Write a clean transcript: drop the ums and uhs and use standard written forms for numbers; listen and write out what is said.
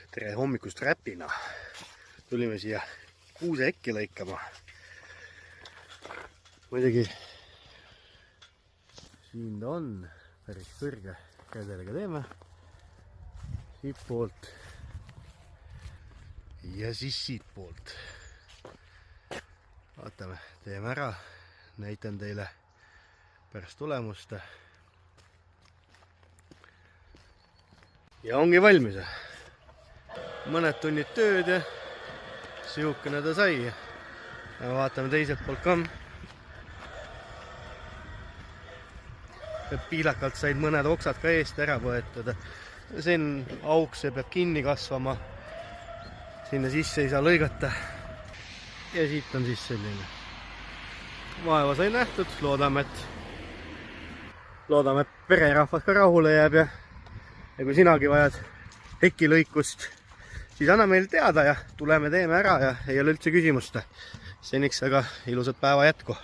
Tere hommikust räpina. Tulime siia kuuseekki lõikama. Muidugi siin ta on päris kõrge. Kädelega teeme siit poolt ja siis siit poolt. Vaatame, teeme ära. Näitan teile pärast tulemust. Ja ongi valmis. Mõned tunnid tööd ja sihukene ta sai. Ja vaatame teiselt poolt ka. Piilakalt said mõned oksad ka eest ära võetud. See on auk, see peab kinni kasvama. Sinna sisse ei saa lõigata. Ja siit on siis selline. Vaeva sai nähtud. Loodame, et pererahvas ka rahule jääb. Ja kui sinagi vajad tekilõikust, siis anna meil teada ja tuleme teeme ära ja ei ole üldse küsimust. Seniks aga ilusat päeva jätku.